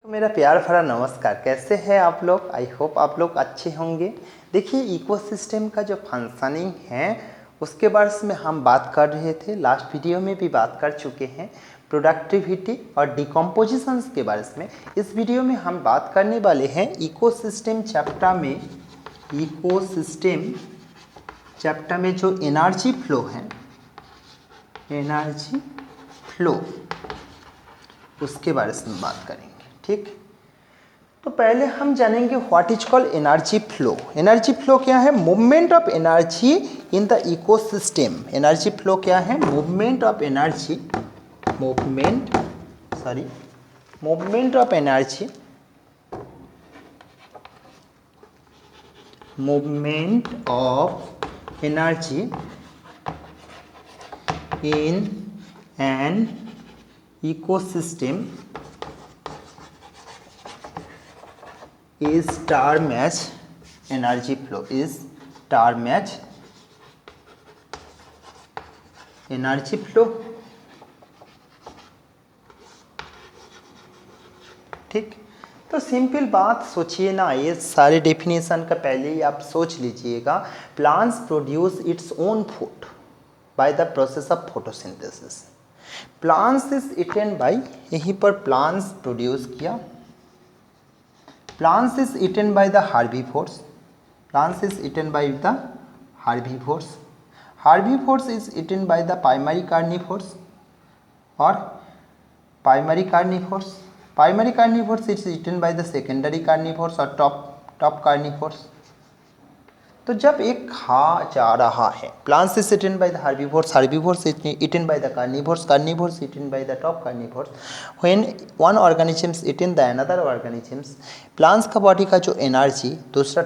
मेरा प्यार भरा नमस्कार। कैसे हैं आप लोग? आई होप आप लोग अच्छे होंगे। देखिए, इकोसिस्टम का जो फंक्शनिंग है उसके बारे में हम बात कर रहे थे, लास्ट वीडियो में भी बात कर चुके हैं प्रोडक्टिविटी और डिकम्पोजिशंस के बारे में। इस वीडियो में हम बात करने वाले हैं इकोसिस्टम चैप्टर में। इकोसिस्टम चैप्टर में जो एनर्जी फ्लो है, एनर्जी फ्लो, उसके बारे में बात करेंगे। ठीक, तो पहले हम जानेंगे what is called energy flow. Energy flow क्या है? Movement of energy in the ecosystem. Energy flow क्या है? Movement of energy, movement of energy, movement of energy in an ecosystem is termed as energy flow, is termed as energy flow। ठीक, तो simple बात सोचिए ना, ये सारे definition का पहले ही आप सोच लीजिएगा। Plants produce its own food by the process of photosynthesis. Plants is eaten by, यहीं पर प्लांट्स प्रोड्यूस किया। Plants is eaten by the herbivores, plants is eaten by the herbivores, herbivores is eaten by the primary carnivores और primary carnivores, primary carnivores is eaten by the secondary carnivores और top carnivores. तो जब एक खा जा रहा है, plants is eaten by the herbivores, herbivores is eaten by the carnivores, carnivores eaten by the top carnivores. When one organisms eaten the another organisms, plants का body का जो एनर्जी दूसरा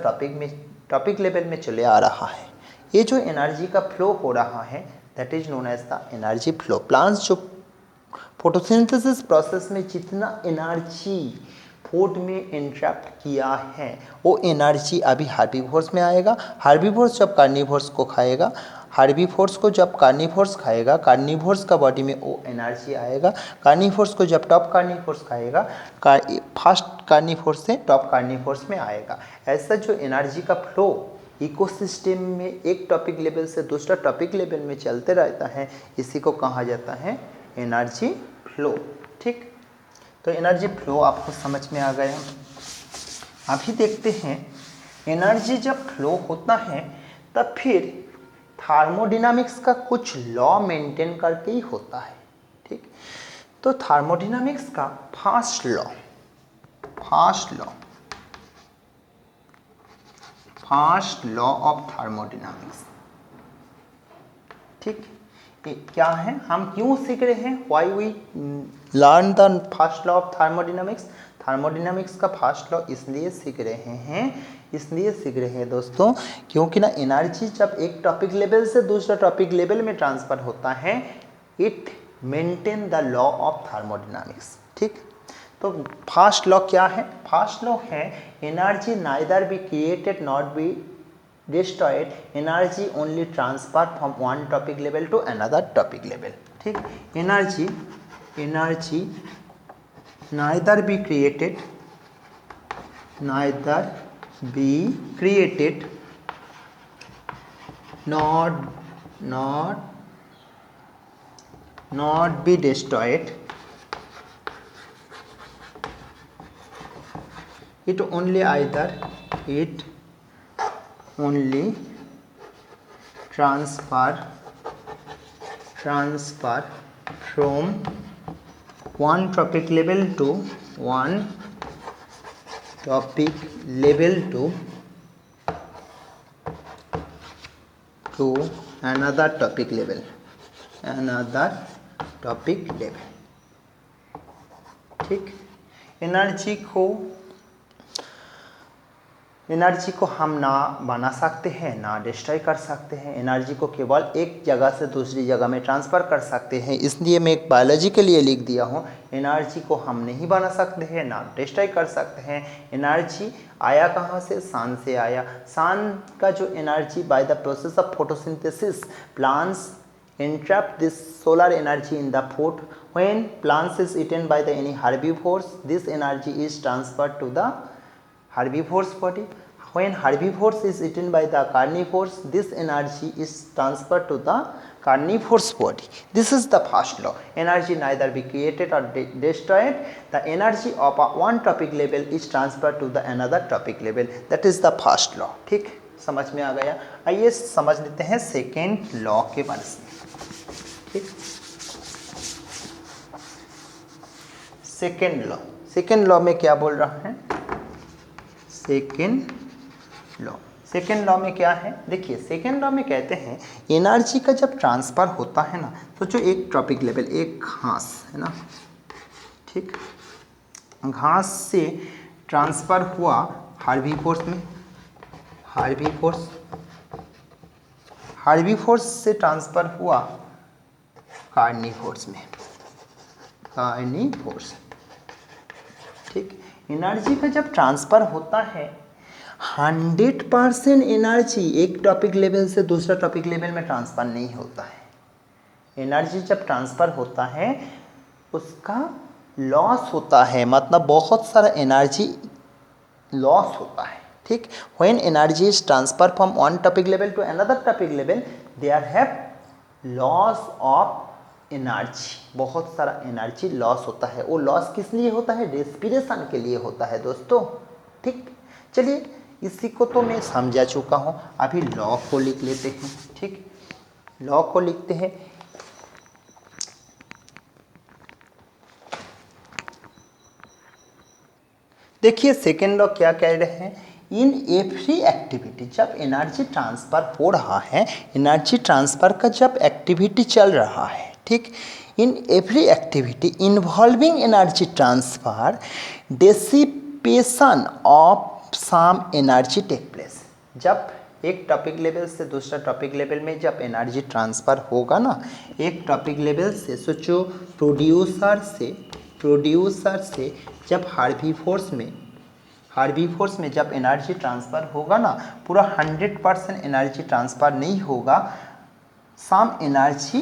टॉपिक लेवल में चले आ रहा है। ये जो एनर्जी का फ्लो हो रहा है that is known as the energy flow. Plants जो फोटोसिंथेसिस प्रोसेस में जितना एनर्जी फूड में इंटरप्ट किया है वो एनर्जी अभी हार्बीवोर्स में आएगा। हार्बीवोर्स जब कार्निवोर्स को खाएगा, हार्बीवोर्स को जब कार्निवोर्स खाएगा, कार्निवोर्स का बॉडी में वो एनर्जी आएगा। कार्निवोर्स को जब टॉप कार्निवोर्स खाएगा, फर्स्ट कार्निवोर्स से टॉप कार्निवोर्स में आएगा। ऐसा जो एनर्जी का फ्लो इकोसिस्टम में एक टॉपिक लेवल से दूसरा टॉपिक लेवल में चलते रहता है, इसी को कहा जाता है एनर्जी फ्लो। ठीक, तो एनर्जी फ्लो आपको समझ में आ गया। अभी देखते हैं एनर्जी जब फ्लो होता है तब फिर थर्मोडायनामिक्स का कुछ लॉ मेंटेन करके ही होता है। ठीक, तो थर्मोडायनामिक्स का फर्स्ट लॉ ऑफ थर्मोडायनामिक्स। ठीक, क्या है, हम क्यों सीख रहे हैं? Why we learn the first law of thermodynamics. Thermodynamics का फर्स्ट लॉ इसलिए सीख रहे हैं दोस्तों, क्योंकि ना एनर्जी जब एक टॉपिक लेवल से दूसरा टॉपिक लेवल में ट्रांसफर होता है, it maintain the law of thermodynamics. ठीक, तो फर्स्ट लॉ क्या है? फर्स्ट लॉ है energy neither be created not be destroyed, energy only transfer from one topic level to another topic level। ठीक, energy neither be created not be destroyed, it only transfer from one topic level to another topic level। ठीक, energy को हम ना बना सकते हैं ना destroy कर सकते हैं। एनर्जी को केवल एक जगह से दूसरी जगह में ट्रांसफ़र कर सकते हैं। इसलिए मैं एक बायोलॉजी के लिए लिख दिया हूँ, एनर्जी को हम नहीं बना सकते हैं ना डिस्ट्रॉय कर सकते हैं। एनर्जी आया कहाँ से? सन से आया। सन का जो energy by the process of photosynthesis, plants entrap this solar energy in the food. When plants is eaten by the any herbivores, this energy is transferred to the herbivores body. When herbivores is eaten by the carnivores, this energy is transferred to the carnivore's body. This is the first law. Energy neither be created or destroyed. The energy of one topic level is transferred to the another topic level. That is the first law. ठीक, समझ में आ गया। आइए समझ लेते हैं second law के बारे में। ठीक, सेकेंड लॉ में क्या बोल रहा है? सेकेंड लॉ में क्या है? देखिए, सेकेंड लॉ में कहते हैं एनर्जी का जब ट्रांसफ़र होता है ना, तो जो एक ट्रॉपिक लेवल, एक घास है ना, ठीक, घास से ट्रांसफ़र हुआ हार्बीवोर्स में, हार्बीवोर्स से ट्रांसफ़र हुआ कार्निवोर्स में, ठीक। एनर्जी का जब ट्रांसफ़र होता है 100% एनर्जी एक टॉपिक लेवल से दूसरा टॉपिक लेवल में ट्रांसफ़र नहीं होता है। एनर्जी जब ट्रांसफ़र होता है उसका लॉस होता है, मतलब बहुत सारा एनर्जी लॉस होता है, ठीक। When energy is transfer from one trophic level to another trophic level, there have loss of energy, बहुत सारा एनर्जी लॉस होता है। वो लॉस किस लिए होता है? रेस्पिरेशन के लिए होता है दोस्तों, ठीक। चलिए, इसी को तो मैं समझा चुका हूँ, अभी लॉ को लिख लेते हैं, ठीक। लॉ को लिखते हैं। देखिए सेकेंड लॉ क्या कह रहे हैं? इन एवरी एक्टिविटी, जब एनर्जी ट्रांसफ़र हो रहा है, एनर्जी ट्रांसफ़र का जब एक्टिविटी चल रहा है, ठीक, in every activity involving energy transfer, dissipation of some energy take place. जब एक टॉपिक लेवल से दूसरा टॉपिक लेवल में जब एनर्जी ट्रांसफ़र होगा ना, एक टॉपिक लेवल से सोचो, प्रोड्यूसर से जब हार्बीवोर्स में जब एनर्जी ट्रांसफ़र होगा ना, पूरा 100% एनर्जी ट्रांसफ़र नहीं होगा, सम एनर्जी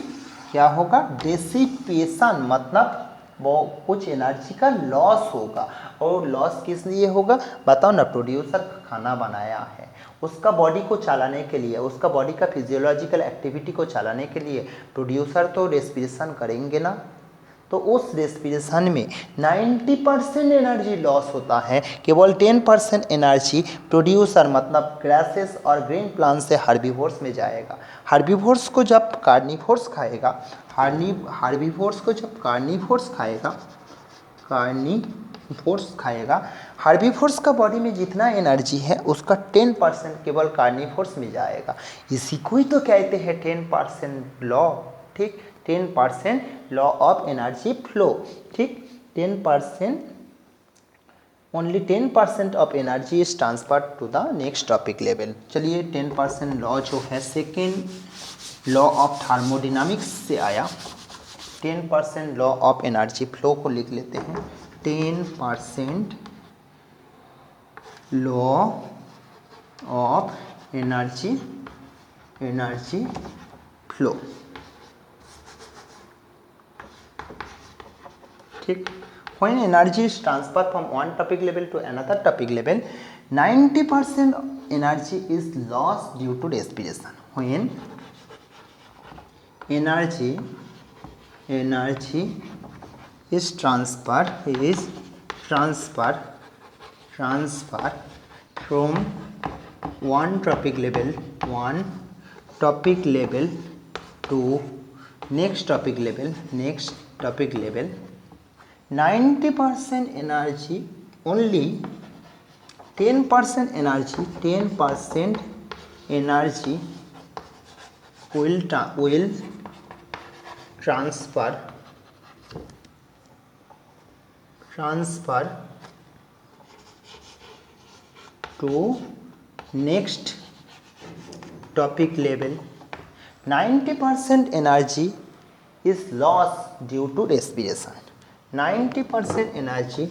क्या होगा? डेसिपेशन, मतलब वो कुछ एनर्जी का लॉस होगा। और लॉस किस लिए होगा? बताओ ना। प्रोड्यूसर खाना बनाया है, उसका बॉडी को चलाने के लिए, उसका बॉडी का फिजियोलॉजिकल एक्टिविटी को चलाने के लिए प्रोड्यूसर तो रेस्पिरेशन करेंगे ना, तो उस रेस्पिरेशन में 90% एनर्जी लॉस होता है, केवल 10% एनर्जी प्रोड्यूसर मतलब ग्रासेस और ग्रीन प्लांट से हार्बीवोर्स में जाएगा। हार्बीवोर्स को जब कार्निवोर्स खाएगा, हार्बीवोर्स को जब कार्निवोर्स खाएगा, हार्बीवोर्स का बॉडी में जितना एनर्जी है उसका 10% केवल कार्निवोर्स में जाएगा। इसी को ही तो कहते हैं 10% लॉ, ठीक। 10% लॉ ऑफ एनर्जी फ्लो, ठीक। 10%, only 10% of energy is transfer to the next trophic level. चलिए, 10% लॉ जो है सेकेंड लॉ ऑफ थर्मोडायनामिक्स से आया। 10% लॉ ऑफ एनर्जी फ्लो को लिख लेते हैं। 10% लॉ ऑफ एनर्जी फ्लो, ठीक। When energy is transferred from one topic level to another topic level, 90% energy is lost due to respiration. When energy is transferred from one topic level to next topic level, 90% energy, only 10% energy will transfer to next topic level. 90% energy is lost due to respiration. 90% energy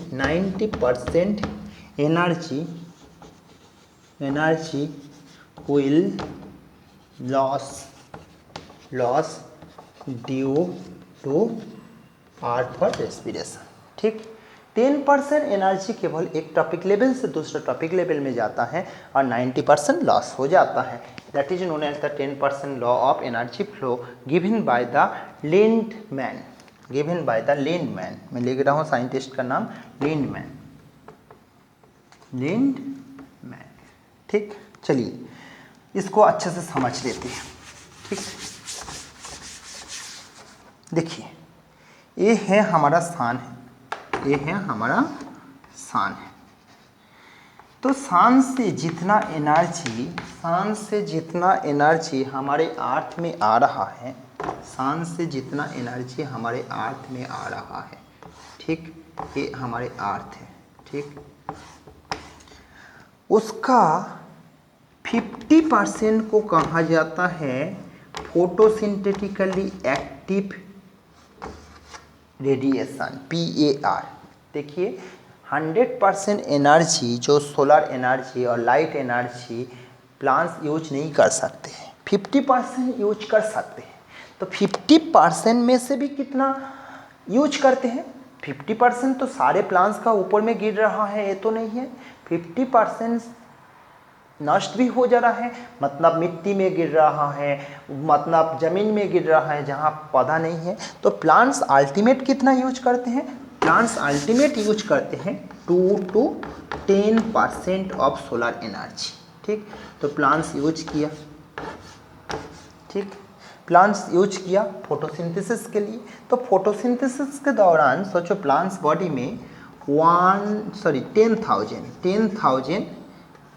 will loss due to art for respiration. ठीक, 10% energy केवल एक topic level से दूसरे topic level में जाता है और 90% loss हो जाता है। That is known as the 10% law of energy flow given by the Lindeman, given by the Lindeman. मैं लिख रहा हूँ साइंटिस्ट का नाम लिंडमैन, लिंडमैन। ठीक, चलिए इसको अच्छे से समझ लेते हैं। ठीक, देखिए ये है हमारा सान है, ये है हमारा सान है। तो सान से जितना एनर्जी, सान से जितना एनर्जी हमारे अर्थ में आ रहा है, सान से जितना एनर्जी हमारे अर्थ में आ रहा है, ठीक, ये हमारे अर्थ है। ठीक, उसका 50% को कहा जाता है फोटोसिंथेटिकली एक्टिव रेडिएशन, PAR। देखिए 100% एनर्जी जो सोलर एनर्जी और लाइट एनर्जी प्लांट्स यूज नहीं कर सकते हैं, 50% यूज कर सकते हैं। तो 50% में से भी कितना यूज करते हैं? 50% तो सारे प्लांट्स का ऊपर में गिर रहा है, ये तो नहीं है। 50% नष्ट भी हो जा रहा है, मतलब मिट्टी में गिर रहा है, मतलब जमीन में गिर रहा है जहाँ पौधा नहीं है। तो प्लांट्स अल्टीमेट कितना यूज करते हैं? प्लांट्स अल्टीमेट यूज करते हैं 2 to 10% ऑफ सोलर एनर्जी। ठीक, तो प्लांट्स यूज किया, ठीक, प्लांट्स यूज किया फोटोसिंथेसिस के लिए। तो फोटोसिंथेसिस के दौरान सोचो प्लांट्स बॉडी में 10,000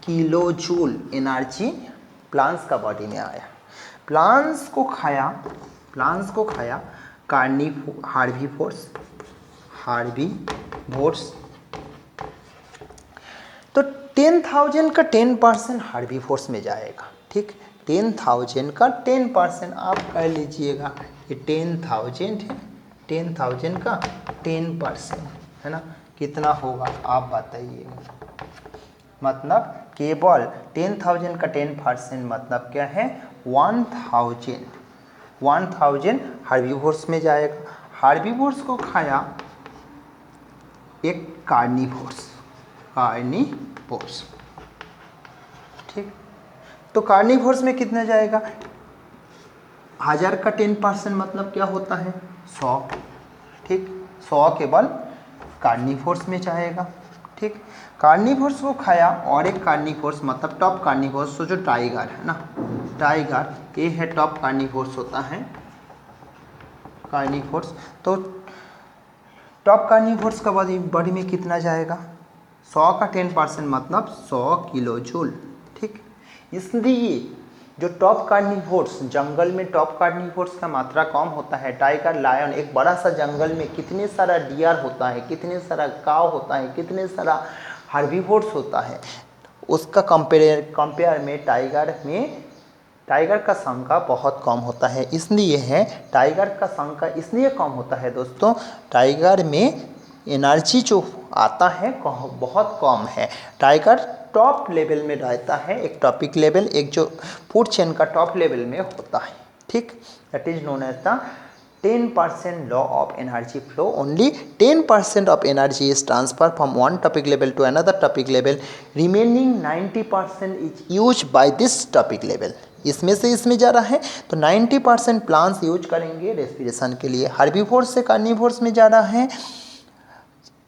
किलो जूल एनर्जी प्लांट्स का बॉडी में आया। प्लांट्स को खाया हार्बीवोर्स। तो 10,000 का 10% हार्बीवोर्स में जाएगा। ठीक, 10,000 का 10% आप कह लीजिएगा कि 10,000 है, 10,000 का 10% है ना, कितना होगा आप बताइएगा। मतलब केवल 10,000 का 10% मतलब क्या है? 1,000 हार्बीवोर्स में जाएगा। हार्बीवोर्स को खाया एक कार्निवोर्स। ठीक, तो कार्निवोर्स में कितना जाएगा? 1000 का 10% मतलब क्या होता है? 100। ठीक, 100 केवल कार्निवोर्स में जाएगा। ठीक, कार्निवोर्स को खाया और एक कार्निवोर्स मतलब टॉप कार्निवोर्स, तो जो टाइगर है ना, टाइगर ये है टॉप कार्निवोर्स होता है कार्निवोर्स। तो टॉप कार्निवोर्स का बॉडी में कितना जाएगा? 100 का 10% मतलब 100 किलो जूल। ठीक, इसलिए जो टॉप कार्निवोर्स, जंगल में टॉप कार्निवोर्स का मात्रा कम होता है। टाइगर, लायन, एक बड़ा सा जंगल में कितने सारा डियर होता है, कितने सारा काव होता है, कितने सारा हार्बीवोर्स होता है, उसका कंपेयर में टाइगर का संख्या बहुत कम होता है। इसलिए है टाइगर का संख्या इसलिए कम होता है दोस्तों, टाइगर में एनर्जी जो आता है बहुत कम है। टाइगर टॉप लेवल में रहता है, एक टॉपिक लेवल, एक जो फूड चेन का टॉप लेवल में होता है। ठीक, that is known as the 10% law of energy flow. Only 10% of energy is transferred from one topic level to another topic level. Remaining 90% is used by this topic level. इसमें से इसमें जा रहा है तो 90% प्लांट्स यूज करेंगे respiration के लिए। हार्बीवोर्स से कार्निवोर्स में जा रहा है।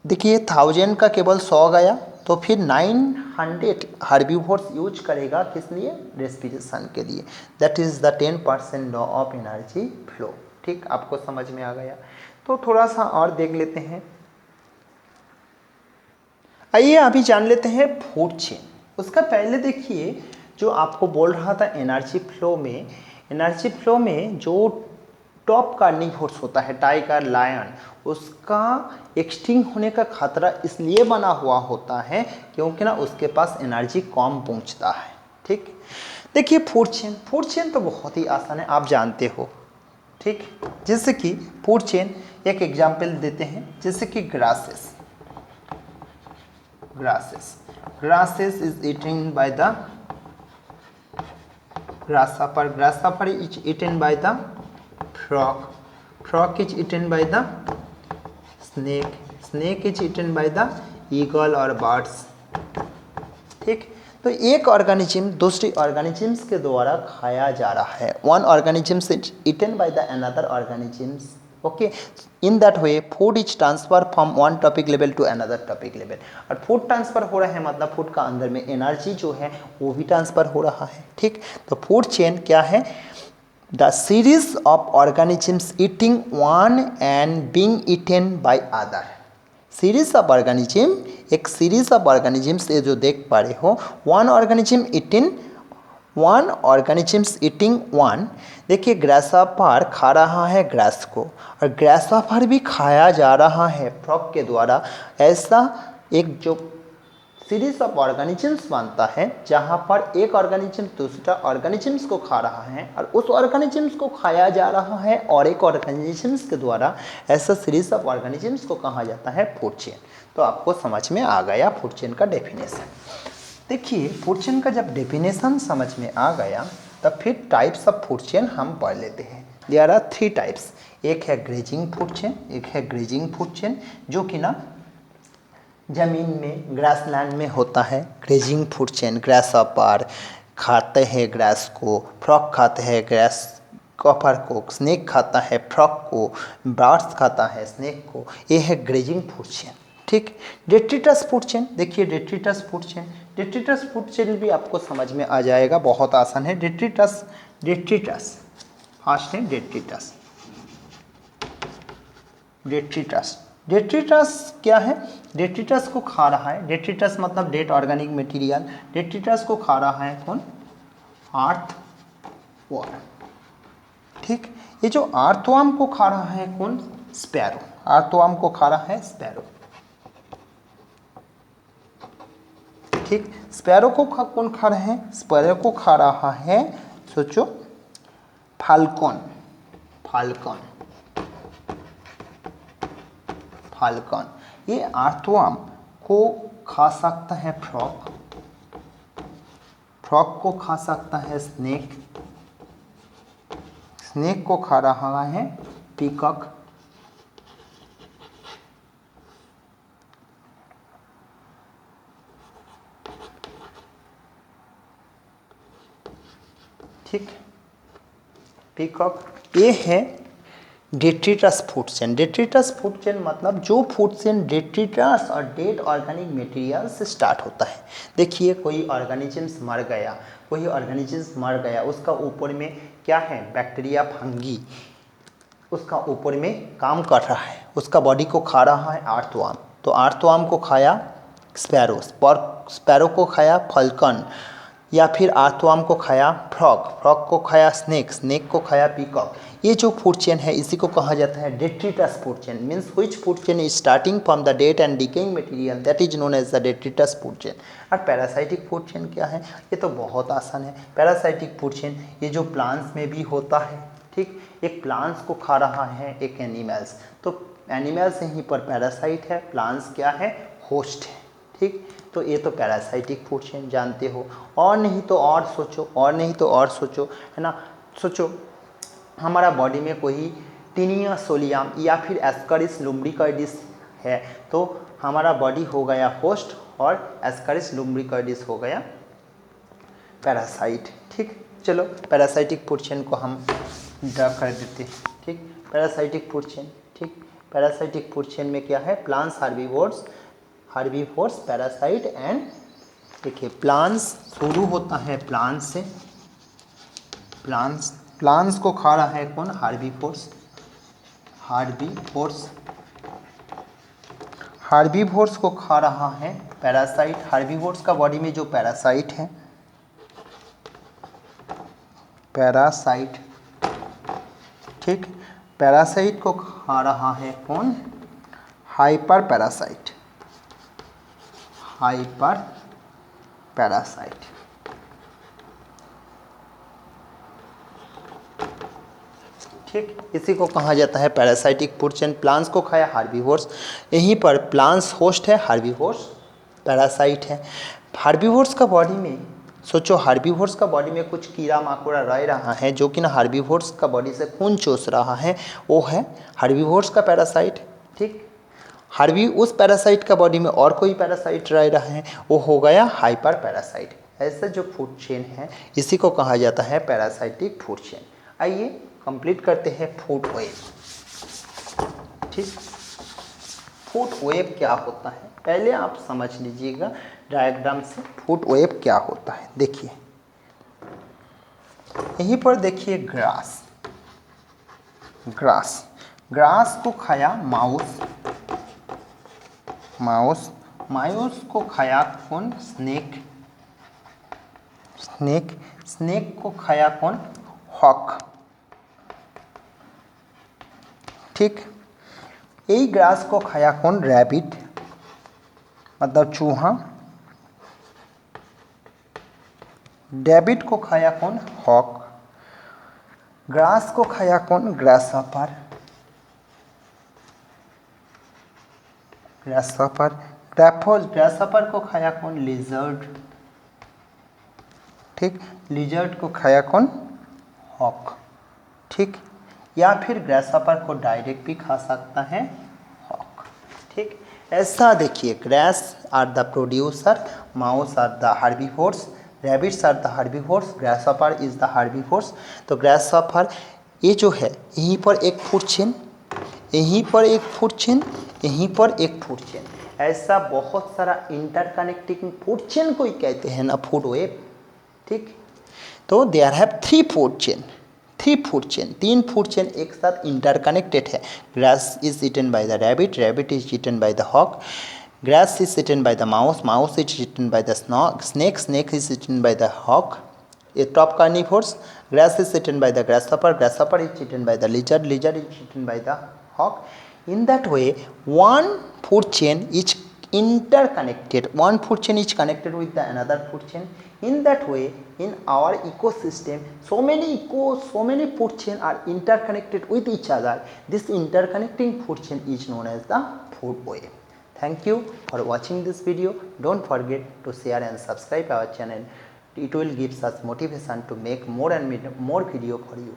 देखिए 1000 का केवल 100 गया, तो फिर 900 हार्बीवोर्स यूज करेगा किस लिए? रेस्पिरेशन के लिए। That is the 10% law of energy flow. ठीक, आपको समझ में आ गया? तो थोड़ा सा और देख लेते हैं। आइए अभी जान लेते हैं फूड चेन। उसका पहले देखिए जो आपको बोल रहा था एनर्जी फ्लो में जो टॉप कार्निवोर्स होता है, टाइगर, लायन, उसका एक्सटिंक्ट होने का खतरा इसलिए बना हुआ होता है क्योंकि ना उसके पास एनर्जी कम पहुंचता है। ठीक, देखिए फूड चेन तो बहुत ही आसान है, आप जानते हो। ठीक, जैसे कि फूड चेन एक एग्जाम्पल देते हैं, जैसे कि grasses is eaten by the grasshopper is eaten by the frog, frog is eaten by the snake, snake is eaten by the eagle और birds। ठीक, तो एक ऑर्गेनिज्म दूसरी ऑर्गेनिजम्स के द्वारा खाया जा रहा है। One organisms is eaten by the another organisms. Okay, in that way food is transfer from one trophic level to another trophic level. और फूड ट्रांसफर हो रहा है मतलब फूड का अंदर में एनर्जी जो है वो भी ट्रांसफर हो रहा है। ठीक, तो फूड चेन क्या है? The series of organisms eating one and being eaten by other. Series of organism, एक सीरीज ऑफ ऑर्गेनिजम्स ये जो देख पा रहे हो, one organism eating one organisms eating one. देखिए ग्रासहॉपर खा रहा है ग्रास को और ग्रासहॉपर भी खाया जा रहा है फ्रॉग के द्वारा। ऐसा एक जो सीरीज ऑफ ऑर्गेनिजम्स बनता है जहाँ पर एक ऑर्गेनिज्म दूसरा ऑर्गेनिजम्स को खा रहा है और उस ऑर्गेनिजम्स को खाया जा रहा है और एक ऑर्गेनिजम्स के द्वारा। ऐसा सीरीज ऑफ ऑर्गेनिजम्स को कहा जाता है फूड चेन। तो आपको समझ में आ गया फूड चेन का डेफिनेशन। देखिए फूड चेन का जब डेफिनेशन समझ में आ गया तब फिर टाइप्स ऑफ फूड चेन हम पढ़ लेते हैं। There are 3 types. एक है ग्रेजिंग फूड चेन, एक है ग्रेजिंग फूड चेन जो कि ना ज़मीन में ग्रासलैंड में होता है। ग्रेजिंग फूड चेन, ग्रासहॉपर खाते हैं ग्रास को, फ्रॉग खाते हैं ग्रास कॉपर को, स्नेक खाता है फ्रॉग को, बर्ड्स खाता है स्नेक को। ये है ग्रेजिंग फूड चेन। ठीक, डेट्रिटस फूड चेन। देखिए detritus food chain, detritus food chain भी आपको समझ में आ जाएगा, बहुत आसान है। डेट्रिटस, डेट्रिटस फर्स्ट है डेट्रिटस। डेट्रिटस, डेट्रिटस क्या है? डेट्रिटस को खा रहा है, डेट्रिटस मतलब डेड ऑर्गेनिक मटेरियल। डेट्रिटस को खा रहा है कौन? अर्थवर्म। ठीक, ये जो अर्थवर्म को खा रहा है कौन? स्पैरो। अर्थवर्म को खा रहा है स्पैरो। ठीक, स्पैरो को कौन खा रहे हैं? स्पैरो को खा रहा है, सोचो, फाल्कन। Falcon, falcon. ये अर्थवर्म को खा सकता है फ्रॉग, फ्रॉग को खा सकता है स्नेक, स्नेक को खा रहा है पीकॉक, ठीक, पीकॉक। ये है detritus food chain. Detritus food chain मतलब जो फूड चेन डेट्रिटस और डेड ऑर्गेनिक मटेरियल से स्टार्ट होता है। देखिए कोई ऑर्गेनिजम्स मर गया, कोई ऑर्गेनिजम्स मर गया, उसका ऊपर में क्या है? बैक्टीरिया, फंगी उसका ऊपर में काम कर रहा है, उसका बॉडी को खा रहा है अर्थवर्म। तो अर्थवर्म को खाया स्पैरो, स्पैरो को खाया फाल्कन, या फिर अर्थवर्म को खाया फ्रॉग, फ्रॉग को खाया स्नेक, स्नेक को खाया पीकॉक। ये जो फूड चेन है इसी को कहा जाता है detritus food chain. Means which food chain is starting from the dead and decaying material, that is known as the detritus food chain. और पैरासाइटिक फूड चेन क्या है? ये तो बहुत आसान है। पैरासाइटिक फूड चेन ये जो प्लांट्स में भी होता है। ठीक, एक प्लांट्स को खा रहा है एक एनिमल्स, तो एनिमल्स यहीं पर पैरासाइट है, प्लांट्स क्या है? होस्ट है। ठीक, तो ये तो पैरासाइटिक फूड चेन जानते हो। और नहीं तो और सोचो, और नहीं तो और सोचो, है ना। सोचो हमारा बॉडी में कोई टीनिया सोलियम या फिर एस्करिस लुम्ब्रिकॉइडिस है, तो हमारा बॉडी हो गया होस्ट और एस्करिस लुम्ब्रिकॉइडिस हो गया पैरासाइट। ठीक, चलो पैरासाइटिक फूड चेन को हम ड्रा कर देते हैं। ठीक, पैरासाइटिक फूड चेन। ठीक, पैरासाइटिक फूड चेन में क्या है? Plants, herbivores, herbivores, parasite and. देखिए प्लांट्स शुरू होता है प्लांट्स से, प्लांट्स, प्लांट्स को खा रहा है कौन? हार्बीवोर्स, हार्बीवोर्स, हार्बीवोर्स को खा रहा है पैरासाइट। हार्बीवोर्स का बॉडी में जो पैरासाइट है, पैरासाइट। ठीक, पैरासाइट को खा रहा है कौन? Hyper parasite, hyper parasite. ठीक, इसी को कहा जाता है पैरासाइटिक फूड चेन। प्लांट्स को खाया हार्बीवोर्स, यहीं पर प्लांट्स होस्ट है, हार्बीवोर्स पैरासाइट है। हार्बीवोर्स का बॉडी में सोचो हार्बीवोर्स का बॉडी में कुछ कीड़ा माकोड़ा रह रहा है जो कि ना हार्बीवोर्स का बॉडी से खून चूस रहा है, वो है हार्बीवोर्स का पैरासाइट। ठीक, उस पैरासाइट का बॉडी में और कोई पैरासाइट रह रहा है, वो हो गया हाइपर पैरासाइट। ऐसा जो फूड चेन है इसी को कहा जाता है पैरासाइटिक फूड चेन। आइए कंप्लीट करते हैं फूड वेब। ठीक, फूड वेब क्या होता है पहले आप समझ लीजिएगा डायग्राम से, फूड वेब क्या होता है। देखिए यहीं पर देखिए ग्रास, ग्रास को खाया माउस, माउस को खाया कौन? स्नेक, स्नेक को खाया कौन? हॉक। ठीक, यही ग्रास को खाया कौन? रैबिट, मतलब चूहा। रैबिट को खाया कौन? हॉक। ग्रास को खाया कौन? ग्रासहॉपर, ग्रासहॉपर को खाया कौन? लिजर्ड। ठीक, लिजर्ड को खाया कौन? हॉक। ठीक, या फिर ग्रासहॉपर को डायरेक्ट भी खा सकता है हॉक। ठीक, ऐसा देखिए grass are the producer, mouse are the herbivores, rabbits are the herbivores, grasshopper is the herbivores. तो ग्रासहॉपर ये जो है यहीं पर एक फूड चेन, यहीं पर एक फूड चेन, यहीं पर एक फूड चेन, ऐसा बहुत सारा इंटरकनेक्टिंग फूड चेन को ही कहते हैं ना फूड वेब। ठीक, तो there have three food chain, तीन फूड चेन एक साथ इंटरकनेक्टेड है। Grass is eaten by the rabbit, rabbit is eaten by the hawk, grass is eaten by the mouse, mouse is eaten by the snake, snake is eaten by the hawk, a top carnivores. Grass is eaten by the grasshopper, grasshopper is eaten by the lizard, lizard is eaten by the hawk. In that way one food chain is interconnected, one food chain is connected with the another food chain. In that way in our ecosystem so many food chain are interconnected with each other. This interconnecting food chain is known as the food web. Thank you for watching this video. Don't forget to share and subscribe our channel. It will give us motivation to make more and more video for you.